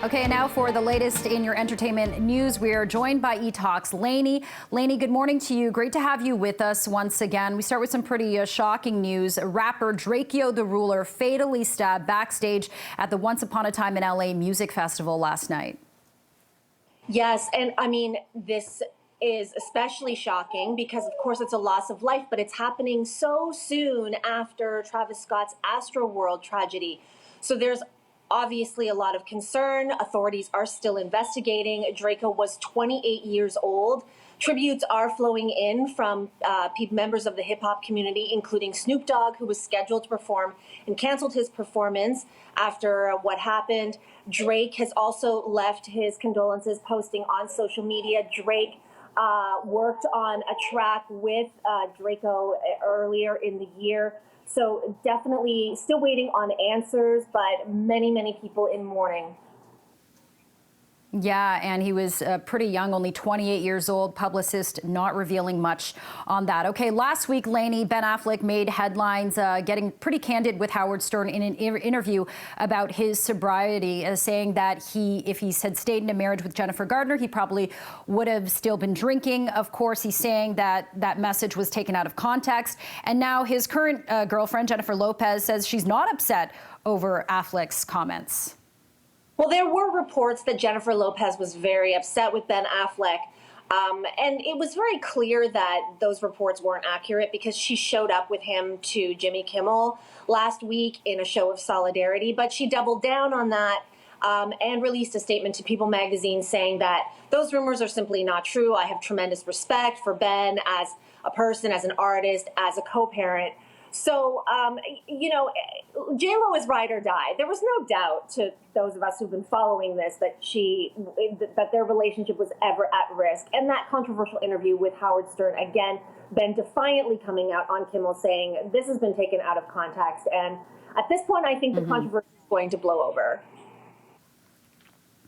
Okay, now for the latest in your entertainment news, we are joined by eTalk's Lainey. Lainey, good morning to you. Great to have you with us once again. We start with some pretty shocking news. Rapper Drakeo the Ruler fatally stabbed backstage at the Once Upon a Time in LA Music Festival last night. Yes, and I mean, this is especially shocking because, of course, it's a loss of life, but it's happening so soon after Travis Scott's Astroworld tragedy. So there's obviously a lot of concern. Authorities are still investigating. Drakeo was 28 years old. Tributes are flowing in from members of the hip-hop community, including Snoop Dogg, who was scheduled to perform and canceled his performance after what happened. Drake has also left his condolences, posting on social media. Drake worked on a track with Drakeo earlier in the year. So definitely still waiting on answers, but many, many people in mourning. Yeah, and he was pretty young, only 28 years old. Publicist not revealing much on that. Okay, last week, Lainey, Ben Affleck made headlines getting pretty candid with Howard Stern in an interview about his sobriety, saying that if he had stayed in a marriage with Jennifer Gardner, he probably would have still been drinking. Of course, he's saying that that message was taken out of context. And now his current girlfriend, Jennifer Lopez, says she's not upset over Affleck's comments. Well, there were reports that Jennifer Lopez was very upset with Ben Affleck. And it was very clear that those reports weren't accurate because she showed up with him to Jimmy Kimmel last week in a show of solidarity. But she doubled down on that and released a statement to People magazine saying that those rumors are simply not true. I have tremendous respect for Ben as a person, as an artist, as a co-parent. So, you know, J-Lo is ride or die. There was no doubt to those of us who've been following this that their relationship was ever at risk. And that controversial interview with Howard Stern, again, Ben defiantly coming out on Kimmel saying this has been taken out of context. And at this point, I think the controversy is going to blow over.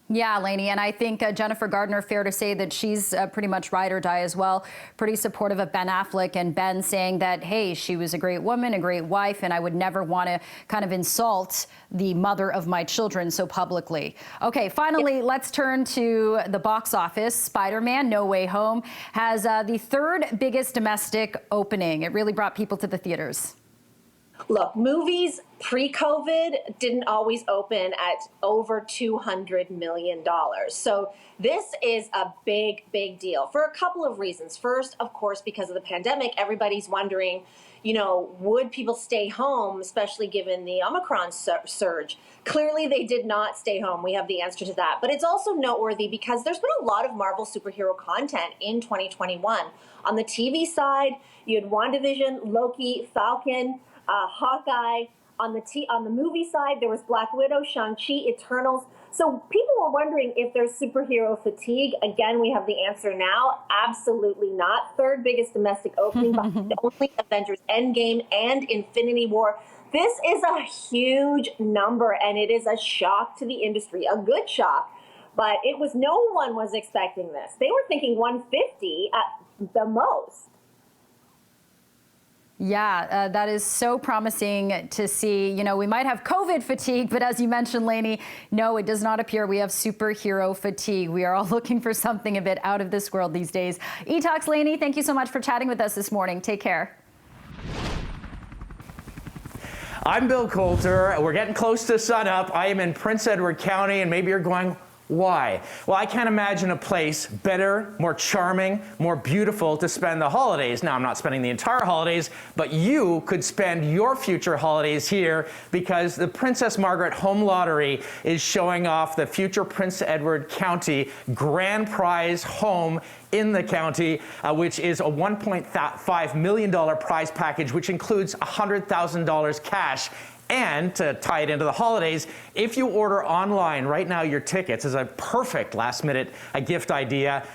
Yeah, Lainey, and I think Jennifer Gardner, fair to say that she's pretty much ride or die as well, pretty supportive of Ben Affleck, and Ben saying that, hey, she was a great woman, a great wife, and I would never want to kind of insult the mother of my children so publicly. Okay, finally, let's turn to the box office. Spider-Man: No Way Home has the third biggest domestic opening. It really brought people to the theaters. Look, movies pre-COVID didn't always open at over $200 million. So this is a big, big deal for a couple of reasons. First, of course, because of the pandemic, everybody's wondering, you know, would people stay home, especially given the Omicron surge? Clearly, they did not stay home. We have the answer to that. But it's also noteworthy because there's been a lot of Marvel superhero content in 2021. On the TV side, you had WandaVision, Loki, Falcon, Hawkeye. On the movie side, there was Black Widow, Shang-Chi, Eternals. So people were wondering if there's superhero fatigue. Again, we have the answer now. Absolutely not. Third biggest domestic opening behind only Avengers Endgame and Infinity War. This is a huge number, and it is a shock to the industry, a good shock. But no one was expecting this. They were thinking 150 at the most. Yeah, that is so promising to see. You know, we might have COVID fatigue, but as you mentioned, Lainey, no, it does not appear we have superhero fatigue. We are all looking for something a bit out of this world these days. eTalk's Lainey, thank you so much for chatting with us this morning. Take care. I'm Bill Coulter. We're getting close to sunup. I am in Prince Edward County, and maybe you're going, why? Well, I can't imagine a place better, more charming, more beautiful to spend the holidays. Now, I'm not spending the entire holidays, but you could spend your future holidays here because the Princess Margaret Home Lottery is showing off the future Prince Edward County grand prize home in the county, which is a $1.5 million prize package, which includes $100,000 cash. And to tie it into the holidays, if you order online right now, your tickets is a perfect last-minute gift idea.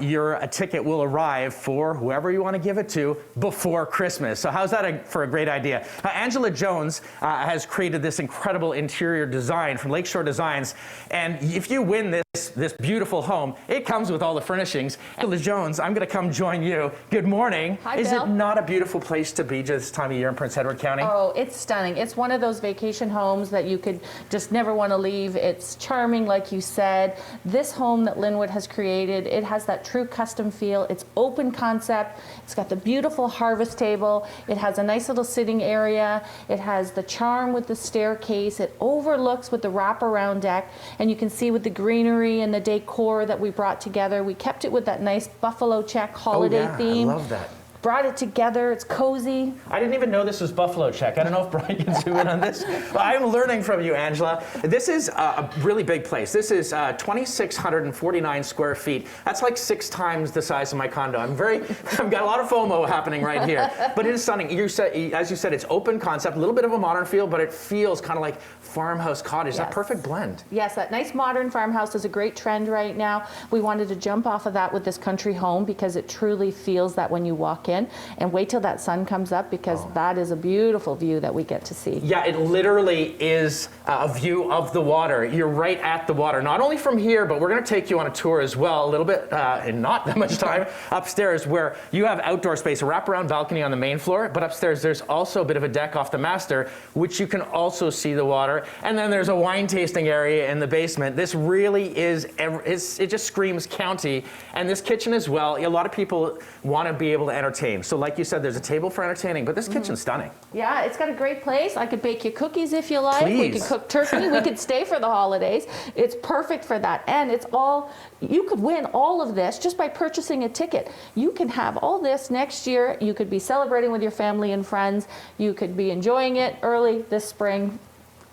Your ticket will arrive for whoever you want to give it to before Christmas. So how's that for a great idea? Angela Jones has created this incredible interior design from Lakeshore Designs. And if you win this this beautiful home. It comes with all the furnishings. Angela Jones, I'm going to come join you. Good morning. Hi, Is Bill. it not a beautiful place to be this time of year in Prince Edward County? Oh, it's stunning. It's one of those vacation homes that you could just never want to leave. It's charming, like you said. This home that Linwood has created, it has that true custom feel. It's open concept. It's got the beautiful harvest table. It has a nice little sitting area. It has the charm with the staircase. It overlooks with the wraparound deck, and you can see with the greenery and the decor that we brought together. We kept it with that nice buffalo check holiday theme. I love that. Brought it together. It's cozy. I didn't even know this was buffalo check. I don't know if Brian can zoom in on this. But I'm learning from you, Angela. This is a really big place. This is 2,649 square feet. That's like 6 times the size of my condo. I've got a lot of FOMO happening right here. But it is stunning. As you said, it's open concept, a little bit of a modern feel, but it feels kind of like farmhouse cottage. Yes. That perfect blend. Yes, that nice modern farmhouse is a great trend right now. We wanted to jump off of that with this country home because it truly feels that when you walk in. And wait till that sun comes up, because that is a beautiful view that we get to see. Yeah, it literally is a view of the water. You're right at the water. Not only from here, but we're going to take you on a tour as well, a little bit, in not that much time, upstairs, where you have outdoor space, a wraparound balcony on the main floor, but upstairs there's also a bit of a deck off the master, which you can also see the water. And then there's a wine tasting area in the basement. This really is, it just screams county. And this kitchen as well, a lot of people want to be able to entertain. So like you said, there's a table for entertaining, but this kitchen's stunning. Yeah, it's got a great place. I could bake you cookies if you like. Please. We could cook turkey. We could stay for the holidays. It's perfect for that. And it's all, you could win all of this just by purchasing a ticket. You can have all this next year. You could be celebrating with your family and friends. You could be enjoying it early this spring,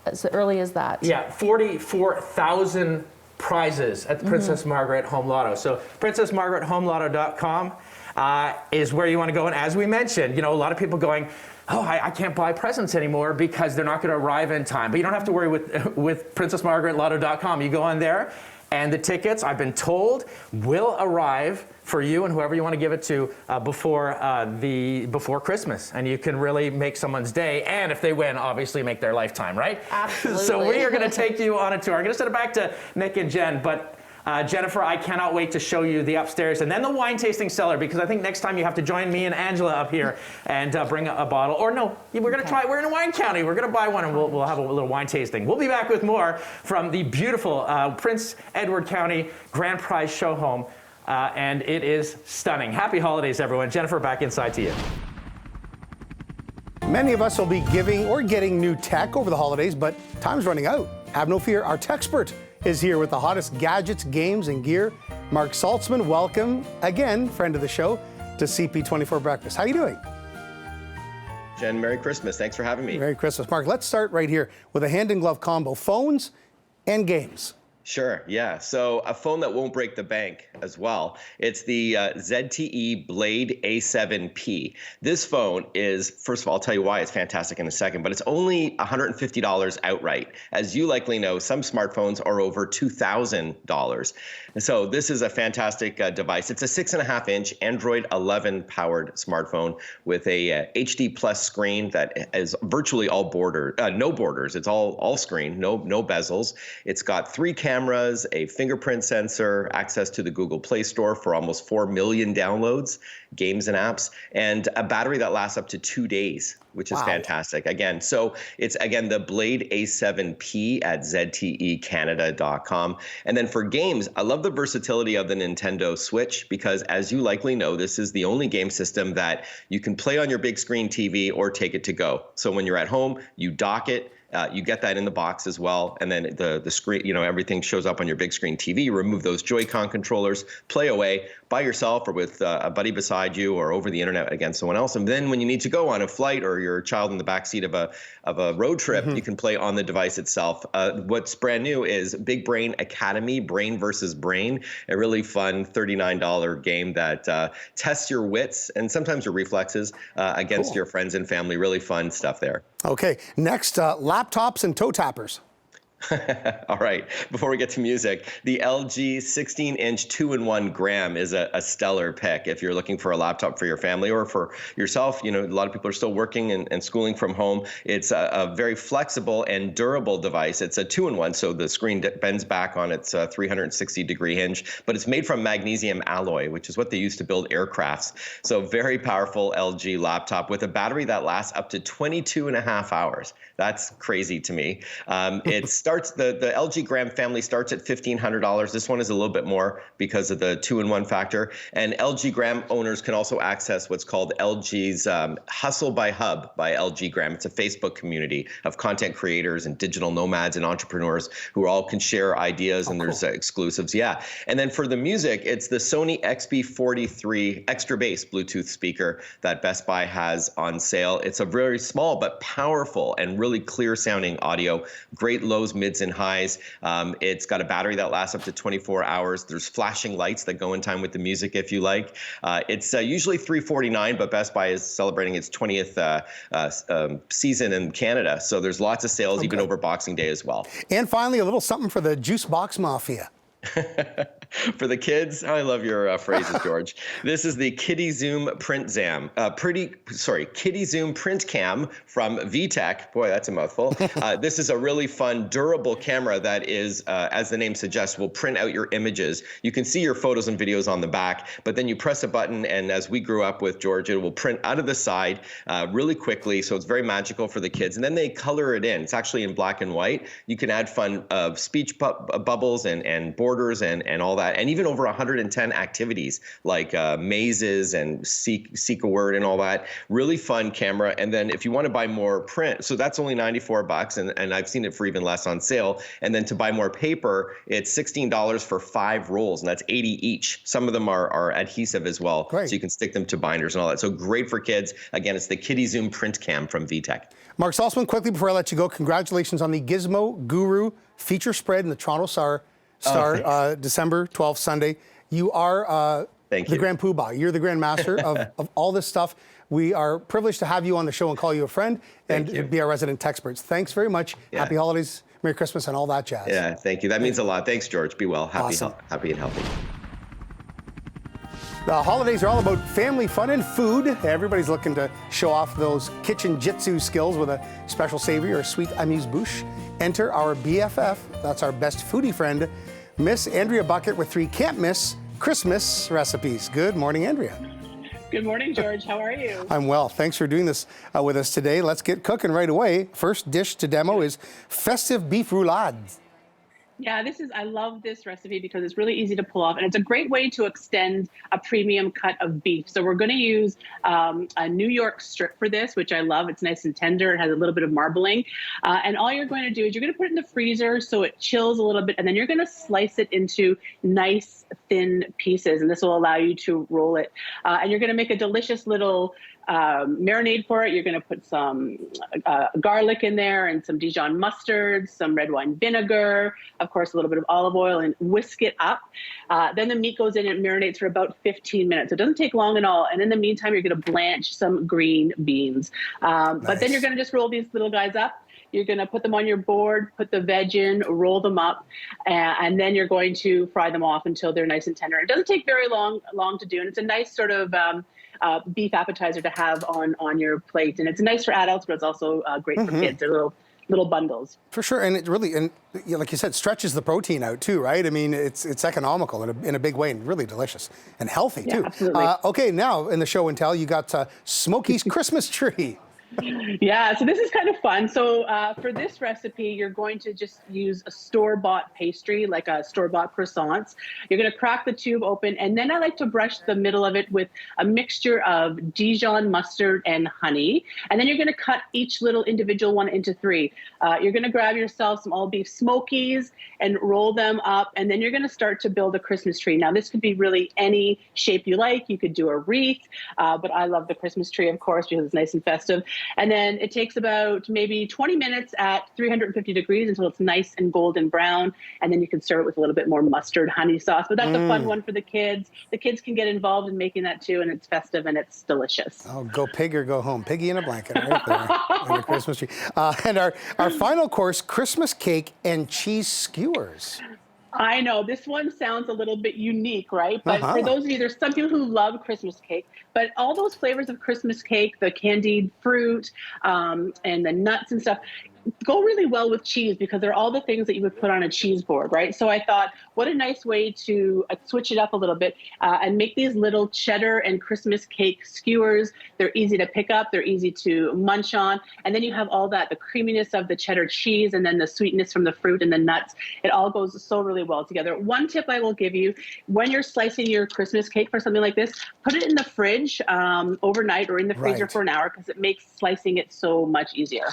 as early as that. Yeah, 44,000 prizes at the Princess Margaret Home Lotto. So princessmargarethomelotto.com is where you want to go. And as we mentioned, a lot of people going, oh, I can't buy presents anymore because they're not going to arrive in time. But you don't have to worry with princessmargaretlotto.com. You go on there, and the tickets, I've been told, will arrive for you and whoever you want to give it to before Christmas. And you can really make someone's day. And if they win, obviously make their lifetime, right? Absolutely. So we are going to take you on a tour. I'm going to send it back to Nick and Jen, but Jennifer, I cannot wait to show you the upstairs and then the wine tasting cellar, because I think next time you have to join me and Angela up here and bring a bottle. Or no, we're going to try. We're in a wine county. We're going to buy one and we'll have a little wine tasting. We'll be back with more from the beautiful Prince Edward County Grand Prize Show Home, and it is stunning. Happy holidays, everyone. Jennifer, back inside to you. Many of us will be giving or getting new tech over the holidays, but time's running out. Have no fear, our techspert is here with the hottest gadgets, games, and gear. Marc Saltzman, welcome again, friend of the show, to CP24 Breakfast. How are you doing? Jen, Merry Christmas. Thanks for having me. Merry Christmas. Marc, let's start right here with a hand-in-glove combo, phones and games. Sure, yeah. So a phone that won't break the bank as well. It's the ZTE Blade A7P. This phone is, first of all, I'll tell you why it's fantastic in a second, but it's only $150 outright. As you likely know, some smartphones are over $2,000. And so this is a fantastic device. It's a 6.5-inch Android 11 powered smartphone with a HD plus screen that is virtually all no borders. It's all screen, no bezels. It's got 3 cameras, a fingerprint sensor, access to the Google Play Store for almost 4 million downloads, games and apps, and a battery that lasts up to 2 days, which is fantastic. Again, so it's, the Blade A7P at ztecanada.com. And then for games, I love the versatility of the Nintendo Switch, because as you likely know, this is the only game system that you can play on your big screen TV or take it to go. So when you're at home, you dock it. You get that in the box as well, and then the screen, everything shows up on your big screen TV. You remove those Joy-Con controllers, play away by yourself or with a buddy beside you or over the internet against someone else. And then when you need to go on a flight or your child in the backseat of a road trip, you can play on the device itself. What's brand new is Big Brain Academy, Brain versus Brain, a really fun $39 game that tests your wits and sometimes your reflexes against your friends and family. Really fun stuff there. Okay, next, laptops and toe tappers. All right. Before we get to music, the LG 16-inch 2-in-1 Gram is a stellar pick if you're looking for a laptop for your family or for yourself. You know, a lot of people are still working and schooling from home. It's a very flexible and durable device. It's a 2-in-1, so the screen bends back on its 360-degree hinge, but it's made from magnesium alloy, which is what they use to build aircrafts. So very powerful LG laptop with a battery that lasts up to 22 and a half hours. That's crazy to me. It starts, the LG Gram family starts at $1,500. This one is a little bit more because of the 2-in-1 factor. And LG Gram owners can also access what's called LG's Hustle by Hub by LG Gram. It's a Facebook community of content creators and digital nomads and entrepreneurs who all can share ideas, and there's exclusives. Yeah. And then for the music, it's the Sony XB43 extra bass Bluetooth speaker that Best Buy has on sale. It's a very small but powerful and really clear sounding audio, great lows, mids, and highs. It's got a battery that lasts up to 24 hours. There's flashing lights that go in time with the music if you like. It's usually $349, but Best Buy is celebrating its 20th season in Canada. So there's lots of sales, even over Boxing Day as well. And finally, a little something for the Juice Box Mafia. For the kids, I love your phrases, George. This is the Kitty Zoom Print Kitty Zoom Print Cam from VTech. Boy, that's a mouthful. This is a really fun, durable camera that is, as the name suggests, will print out your images. You can see your photos and videos on the back, but then you press a button, and as we grew up with George, it will print out of the side really quickly. So it's very magical for the kids. And then they color it in. It's actually in black and white. You can add fun speech bubbles and borders and all that. And even over 110 activities like mazes and seek a word and all that. Really fun camera. And then if you want to buy more print, so that's only $94, and I've seen it for even less on sale. And then to buy more paper, it's $16 for 5 rolls, and that's 80 each. Some of them are adhesive as well, Great. so you can stick them to binders and all that. So great for kids. Again, it's the Kitty Zoom Print Cam from VTech. Marc Saltzman, quickly before I let you go, congratulations on the Gizmo Guru feature spread in the Toronto Star, December 12th, Sunday. You are the Grand Poobah. You're the Grand Master of all this stuff. We are privileged to have you on the show and call you a friend and be our resident tech experts. Thanks very much. Yeah. Happy holidays, Merry Christmas, and all that jazz. Yeah, thank you. That means a lot. Thanks, George. Be well. Happy and healthy. The holidays are all about family fun and food. Everybody's looking to show off those kitchen jitsu skills with a special savory or sweet amuse-bouche. Enter our BFF, that's our best foodie friend, Miss Andrea Bucket with 3 can't-miss Christmas recipes. Good morning, Andrea. Good morning, George. How are you? I'm well. Thanks for doing this with us today. Let's get cooking right away. First dish to demo is Festive beef roulades. Yeah, I love this recipe because it's really easy to pull off, and it's a great way to extend a premium cut of beef. So we're going to use a New York strip for this, which I love. It's nice and tender. It has a little bit of marbling. And all you're going to do is you're going to put it in the freezer so it chills a little bit, and then you're going to slice it into nice, thin pieces, and this will allow you to roll it. And you're going to make a delicious little marinade for it. You're going to put some garlic in there and some Dijon mustard, some red wine vinegar, of course, a little bit of olive oil, and whisk it up. Then the meat goes in and marinates for about 15 minutes. It doesn't take long at all. And in the meantime, you're going to blanch some green beans. But then you're going to just roll these little guys up. You're going to put them on your board, put the veg in, roll them up, and then you're going to fry them off until they're nice and tender. It doesn't take very long to do, and it's a nice sort of beef appetizer to have on your plate. And it's nice for adults, but it's also great for kids. They're little bundles. For sure, and it really, and like you said, stretches the protein out too, right? I mean, it's economical in a big way and really delicious and healthy too. Absolutely. Okay, now in the show and tell, you got Smokey's Christmas tree. Yeah, so this is kind of fun. So for this recipe, you're going to just use a store-bought pastry, like a store-bought croissants. You're going to crack the tube open, and then I like to brush the middle of it with a mixture of Dijon mustard and honey. And then you're going to cut each little individual one into 3. You're going to grab yourself some all-beef Smokies and roll them up, and then you're going to start to build a Christmas tree. Now, this could be really any shape you like. You could do a wreath, but I love the Christmas tree, of course, because it's nice and festive. And then it takes about maybe 20 minutes at 350 degrees until it's nice and golden brown. And then you can serve it with a little bit more mustard honey sauce. But that's a fun one for the kids. The kids can get involved in making that too, and it's festive and it's delicious. Oh, go pig or go home. Piggy in a blanket right there in the Christmas tree. And our final course, Christmas cake and cheese skewers. I know this one sounds a little bit unique, right? But for those of you, there's some people who love Christmas cake, but all those flavors of Christmas cake, the candied fruit and the nuts and stuff, go really well with cheese because they're all the things that you would put on a cheese board, right? So I thought, what a nice way to switch it up a little bit and make these little cheddar and Christmas cake skewers. They're easy to pick up, they're easy to munch on, and then you have all that, the creaminess of the cheddar cheese and then the sweetness from the fruit and the nuts. It all goes so really well together. One tip I will give you, when you're slicing your Christmas cake for something like this, put it in the fridge overnight or in the freezer for an hour because it makes slicing it so much easier.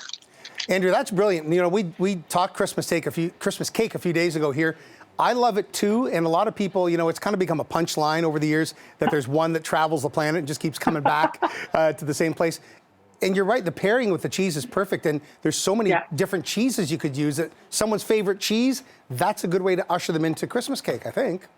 Andrea, that's brilliant. You know, we talked Christmas cake a few days ago here. I love it too, and a lot of people, you know, it's kind of become a punchline over the years that there's one that travels the planet and just keeps coming back to the same place. And you're right, the pairing with the cheese is perfect, and there's so many different cheeses you could use. That someone's favorite cheese, that's a good way to usher them into Christmas cake, I think.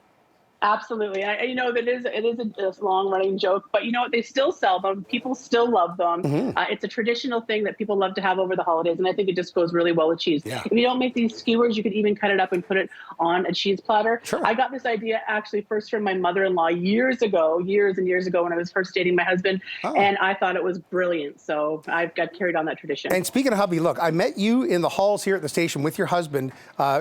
Absolutely. You know, it is a long-running joke, but you know what? They still sell them. People still love them. It's a traditional thing that people love to have over the holidays, and I think it just goes really well with cheese. If you don't make these skewers, you could even cut it up and put it on a cheese platter. I got this idea actually first from my mother-in-law years and years ago when I was first dating my husband, and I thought it was brilliant. So I've got carried on that tradition. And speaking of hubby, look, I met you in the halls here at the station with your husband.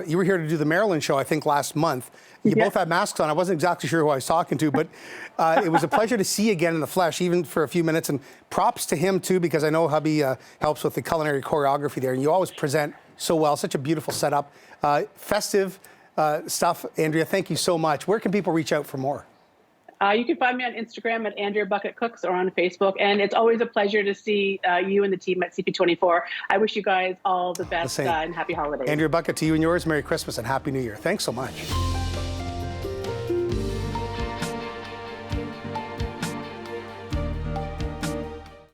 You were here to do the Maryland show, I think, last month. You both had masks on. I wasn't exactly sure who I was talking to, but it was a pleasure to see you again in the flesh, even for a few minutes. And props to him, too, because I know hubby helps with the culinary choreography there. And you always present so well. Such a beautiful setup. Festive stuff. Andrea, thank you so much. Where can people reach out for more? You can find me on Instagram at Andrea Bucket Cooks or on Facebook. And it's always a pleasure to see you and the team at CP24. I wish you guys all the best and happy holidays. Andrea Bucket, to you and yours, Merry Christmas and Happy New Year. Thanks so much.